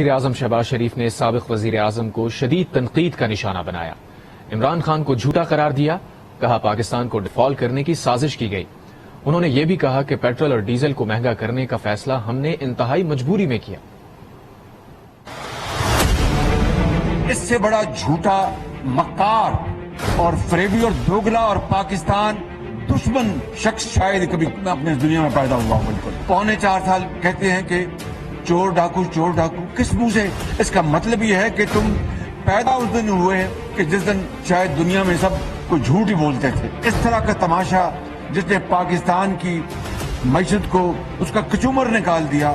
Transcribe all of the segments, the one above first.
وزیراعظم شہباز شریف نے سابق وزیراعظم کو شدید تنقید کا نشانہ بنایا۔ عمران خان کو جھوٹا قرار دیا، کہا پاکستان کو ڈیفالٹ کرنے کی سازش کی گئی۔ انہوں نے یہ بھی کہا کہ پیٹرول اور ڈیزل کو مہنگا کرنے کا فیصلہ ہم نے انتہائی مجبوری میں کیا۔ اس سے بڑا جھوٹا، مکار اور فریبی اور دوگلا اور پاکستان دشمن شخص شاید کبھی اپنے دنیا میں پیدا ہوا۔ بالکل 4.25 سال کہتے ہیں کہ چور ڈاکو چور ڈاکو، کس منہ سے؟ اس کا مطلب یہ ہے کہ تم پیدا اس دن ہوئے کہ جس دن شاید دنیا میں سب کوئی جھوٹ ہی بولتے تھے۔ اس طرح کا تماشا جس نے پاکستان کی معیشت کو اس کا کچومر نکال دیا،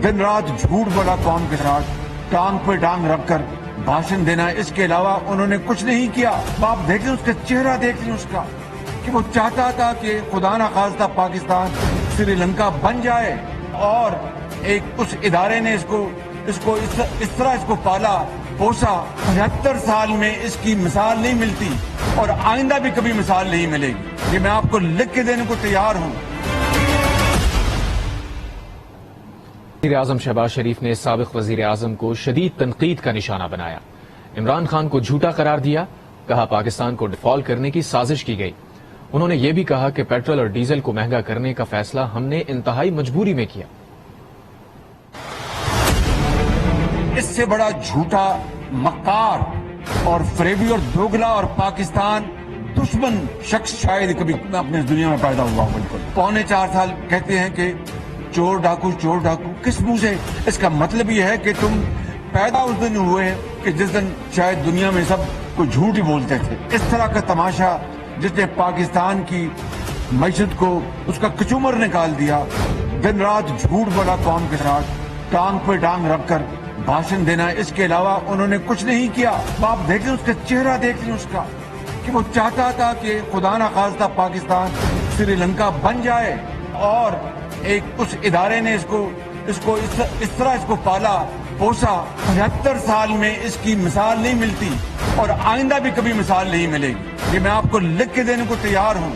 دن رات جھوٹ بولا قوم کے ساتھ، ٹانگ پہ ٹانگ رکھ کر بھاشن دینا، اس کے علاوہ انہوں نے کچھ نہیں کیا۔ آپ دیکھ لیں اس کا چہرہ، دیکھ لیں اس کا کہ وہ چاہتا تھا کہ خدا نہ خواستہ پاکستان سری لنکا بن جائے، اور ایک اس ادارے نے اس طرح پالا پوسا۔ 75 سال میں اس کی مثال نہیں ملتی اور آئندہ بھی کبھی مثال نہیں ملے گی۔ یہ میں آپ کو لکھ کے دینے کو تیار ہوں۔ وزیراعظم شہباز شریف نے سابق وزیراعظم کو شدید تنقید کا نشانہ بنایا۔ عمران خان کو جھوٹا قرار دیا، کہا پاکستان کو ڈیفالٹ کرنے کی سازش کی گئی۔ انہوں نے یہ بھی کہا کہ پیٹرول اور ڈیزل کو مہنگا کرنے کا فیصلہ ہم نے انتہائی مجبوری میں کیا۔ اس سے بڑا جھوٹا، مکار اور فریبی اور دوگلا اور پاکستان دشمن شخص شاید کبھی اپنے دنیا میں پیدا ہوا۔ بالکل 4.25 سال کہتے ہیں کہ چور ڈاکو چور ڈاکو، کس منہ سے؟ اس کا مطلب یہ ہے کہ تم پیدا اس دن ہوئے کہ جس دن شاید دنیا میں سب کوئی جھوٹ ہی بولتے تھے۔ اس طرح کا تماشا جس نے پاکستان کی معیشت کو اس کا کچومر نکال دیا، دن رات جھوٹ بولا قوم کے ساتھ، ٹانگ پہ ٹانگ رکھ کر بھاشن دینا، اس کے علاوہ انہوں نے کچھ نہیں کیا۔ آپ دیکھ لیں اس کا چہرہ، دیکھ لیں اس کا کہ وہ چاہتا تھا کہ خدا نہ خواستہ پاکستان سری لنکا بن جائے، اور ایک اس ادارے نے اس طرح پالا پوسا۔ 75 سال میں اس کی مثال نہیں ملتی اور آئندہ بھی کبھی مثال نہیں ملے گی۔ یہ میں آپ کو لکھ کے دینے کو تیار ہوں۔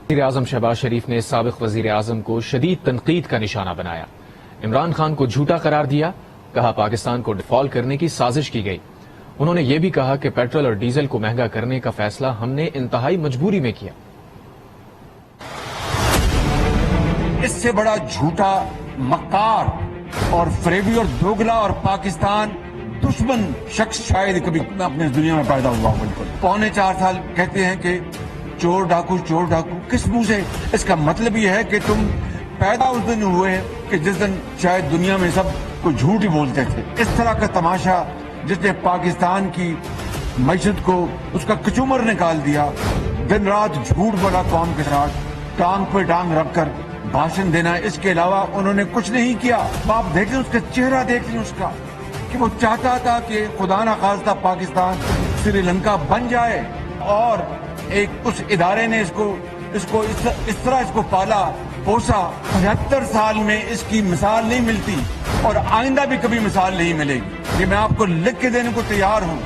وزیراعظم شہباز شریف نے سابق وزیراعظم کو شدید تنقید کا نشانہ بنایا۔ عمران خان کو جھوٹا قرار دیا، کہا پاکستان کو ڈیفالٹ کرنے کی سازش کی گئی۔ انہوں نے یہ بھی کہا کہ پیٹرول اور ڈیزل کو مہنگا کرنے کا فیصلہ ہم نے انتہائی مجبوری میں کیا۔ اس سے بڑا جھوٹا، مکار اور فریبی اور دوگلا اور پاکستان دشمن شخص شاید کبھی اپنے دنیا میں پیدا ہوا۔ بالکل 4.25 سال کہتے ہیں کہ چور ڈاکو چور ڈاکو، کس منہ سے؟ اس کا مطلب یہ ہے کہ تم پیدا اس دن ہوئے کہ جس دن شاید دنیا میں سب کوئی جھوٹ ہی بولتے تھے۔ اس طرح کا تماشا جس نے پاکستان کی معیشت کو اس کا کچومر نکال دیا، دن رات جھوٹ بولا قوم کے ساتھ، ٹانگ پہ ٹانگ رکھ کر بھاشن دینا، اس کے علاوہ انہوں نے کچھ نہیں کیا۔ آپ دیکھ لیں اس کا چہرہ، دیکھ لیں اس کا کہ وہ چاہتا تھا کہ خدا نہ خواستہ پاکستان سری لنکا بن جائے، اور ایک اس ادارے نے اس طرح پالا پوسا۔ 75 سال میں اس کی مثال نہیں ملتی اور آئندہ بھی کبھی مثال نہیں ملے گی۔ یہ میں آپ کو لکھ کے دینے کو تیار ہوں۔